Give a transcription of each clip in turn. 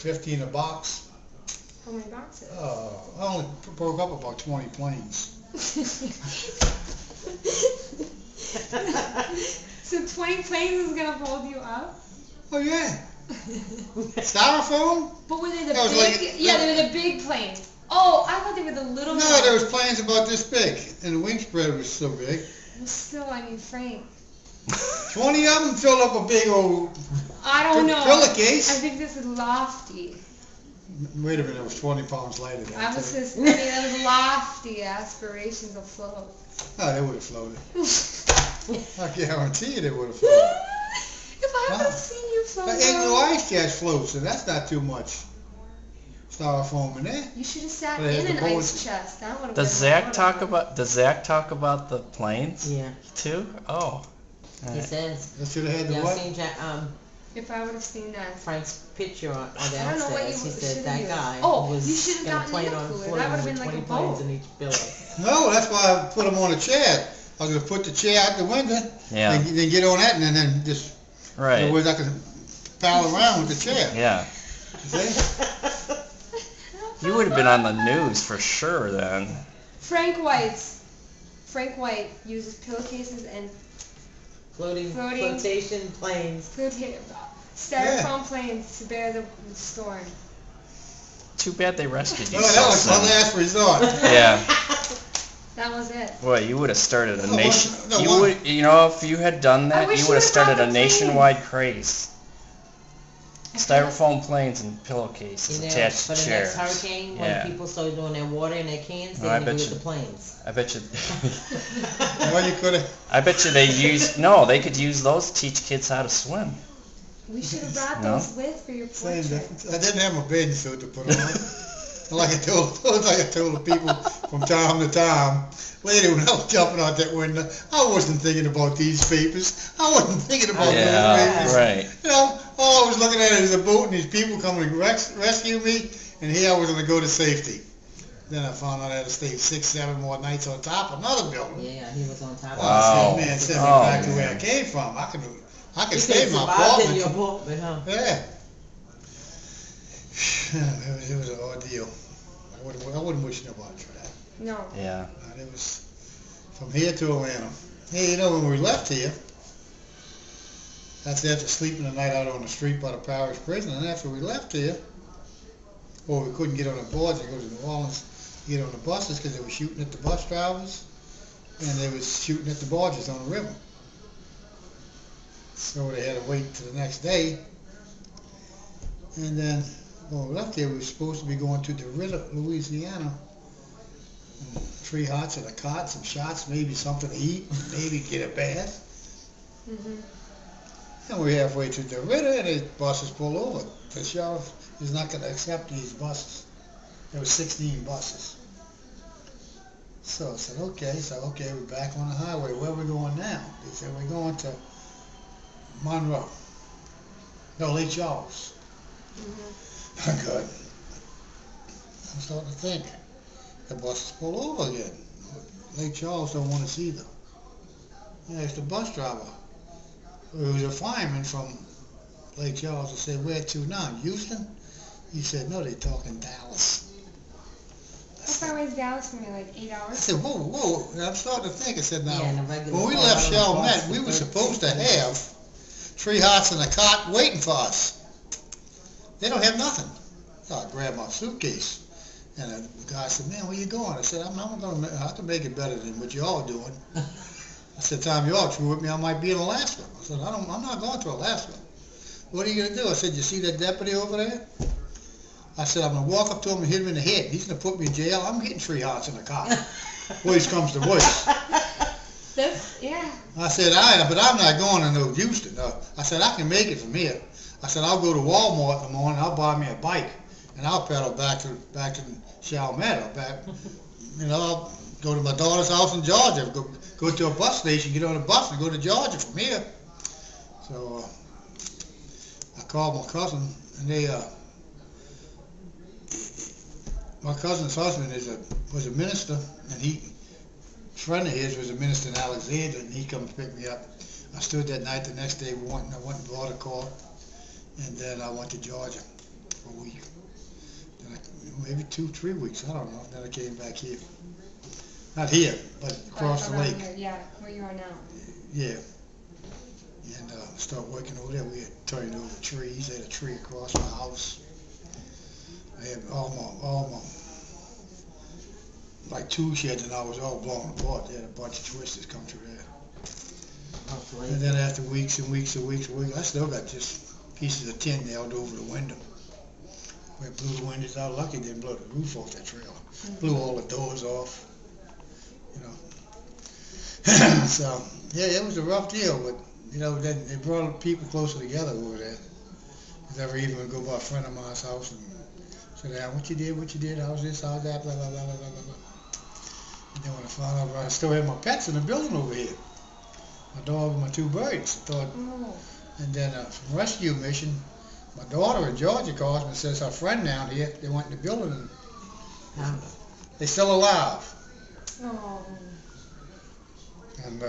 $50 a box. How many boxes? I only broke up about 20 planes. So 20 planes is gonna hold you up? Oh yeah. Styrofoam? But were they the That was big? like- Yeah, they were the big planes. Oh, I thought they were the little ones. No, there was planes about this big, and the wing spread was so big. Well, still, I mean, Frank. 20 of them filled up a big old I don't know. pillowcase. I think this is lofty. Wait a minute, it was 20 pounds lighter than I was just, I mean, that was lofty aspirations of float. Oh, they would have floated. I guarantee you they would have floated. If I would have seen you float. But Igloo Ice Cache floats, and that's not too much styrofoam in there. You should have sat But it in has an the ice boats. chest. That would have Does Zach talk about the planes? Yeah. Too? Oh. He says. They should have had the Yeah, I've what? seen If I would have seen that. Frank's picture on I don't know what you downstairs. He said should've that used. guy Oh, you was should've gonna gotten plane in on the the cooler. floor That would've with been like 20 a planes boat. in each pillow. No, that's why I put them on a chair. I was going to put the chair out the window, Yeah. then get on that, and then just, Right. otherwise I could pal around with the chair. Yeah. See? You would have been on the news for sure then. Frank White uses pillowcases and Floating flotation planes. styrofoam planes to bear the storm. Too bad they rescued you. No, that was my last resort. Yeah. That was it. Boy, you would have started a No, nation. no, You one- would, you know, if you had done I that, wish you you would have would've started brought a the plane. nationwide craze. Styrofoam planes and pillowcases You know, attached for to the chairs. next hurricane, when Yeah. people started doing their water in their cans, No, they're I gonna do bet it you- with the planes. I bet you. Well, you could have. I bet you they use. No, they could use those to teach kids how to swim. We should have brought No. those with for your Same portrait. difference. I didn't have my bathing suit to put on. like I told the people from time to time. Later, when I was jumping out that window, I wasn't thinking about these papers. I wasn't thinking about those Yeah, papers. right. You know, all I was looking at is a boat and these people coming to rescue me, and here I was going to go to safety. Then I found out I had to stay 6, 7 more nights on top of another building. Yeah, he was on top Oh, of Wow. man, sent me Oh, back to where I man. came from. I could You stay in my survived in your apartment. apartment, huh? Yeah. It was an ordeal. I wouldn't wish nobody for that. No. Yeah. It was from here to Atlanta. Hey, you know, when we left here, that's after sleeping the night out on the street by the Parish prison, and after we left here, we couldn't get on the boards and go to New Orleans to get on the buses because they were shooting at the bus drivers, and they was shooting at the barges on the river. So they had to wait till the next day. And then when we left here, we were supposed to be going to DeRidder, Louisiana. 3 hots and a cot, some shots, maybe something to eat, maybe get a bath. And we're halfway to DeRidder, and the buses pull over. The sheriff is not going to accept these buses. There were 16 buses. So I said, okay, we're back on the highway. Where are we going now? They said, we're going to Monroe. No, Lake Charles. Good. I'm starting to think. The buses pull over again. Lake Charles don't want to see them. I asked the bus driver. It was a fireman from Lake Charles. I said, where to now? Houston? He said, no, they're talking Dallas. How far away is Dallas from here? Like 8 I hours? said, whoa. And I'm starting to think. I said, now, Yeah, and a regular when we car left on the bus Chalmette, we for were 13 supposed to have 3 hots and a cot waiting for us. They don't have nothing. So I grabbed my suitcase. And the guy said, man, where you going? I said, I'm going to have to make it better than what y'all are doing. I said, time y'all through with me, I might be in Alaska. I said, I'm not going to Alaska. What are you going to do? I said, you see that deputy over there? I said, I'm going to walk up to him and hit him in the head. He's going to put me in jail. I'm getting 3 hots in the car. Worst comes to worst. Yeah. I said, but I'm not going to no Houston. I said, I can make it from here. I said, I'll go to Walmart in the morning. I'll buy me a bike. And I'll pedal back to Chalmette. I'll go to my daughter's house in Georgia. Go to a bus station, get on a bus, and go to Georgia from here. So I called my cousin, and my cousin's husband was a minister, and a friend of his was a minister in Alexandria, and he come to pick me up. I stood that night. The next day, I went and bought a car, and then I went to Georgia for a week. maybe 2-3 weeks, I don't know. Then I came back here. Not here, but across the Around lake. here, yeah, where you are now. Yeah. And started working over there. We had turned over trees. They had a tree across my house. I had almost like 2 sheds, and I was all blown apart. They had a bunch of twisters come through there. And then after weeks and weeks and weeks and weeks, I still got just pieces of tin nailed over the window. We blew the windows out. Lucky didn't blow the roof off that trailer. Blew all the doors off. You know. So yeah, it was a rough deal, but you know, then they brought people closer together over there. Cause every evening we'd go by a friend of mine's house and sit down, what you did, how's this, how's that, blah blah blah blah blah blah. And then when I found out I still had my pets in the building over here, my dog and my 2 birds, I thought. And then from rescue mission, my daughter in Georgia calls me and says her friend down here, they went in the building and they're still alive. Oh. And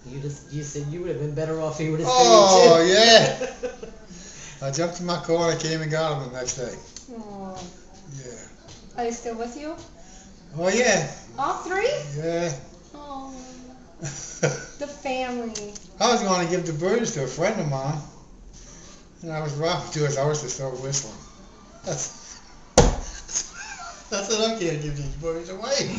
you said you would have been better off if you would have oh stayed yeah. I jumped in my car and I came and got them the next day. Oh. Yeah. Are they still with you? Oh yeah. All 3? Yeah. Oh. The family. I was going to give the birds to a friend of mine, and I was riding to his house to start whistling. I said, I can't give these birds away.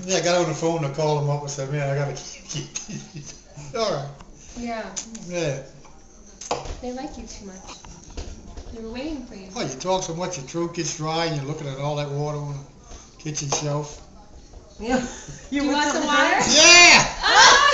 Yeah, I got on the phone to call them up and said, man, I got to keep these. All right. Yeah. Yeah. They like you too much. They were waiting for you. Well, you talk so much, your throat gets dry, and you're looking at all that water on the kitchen shelf. Yeah. Do you want some water? Yeah! Ah!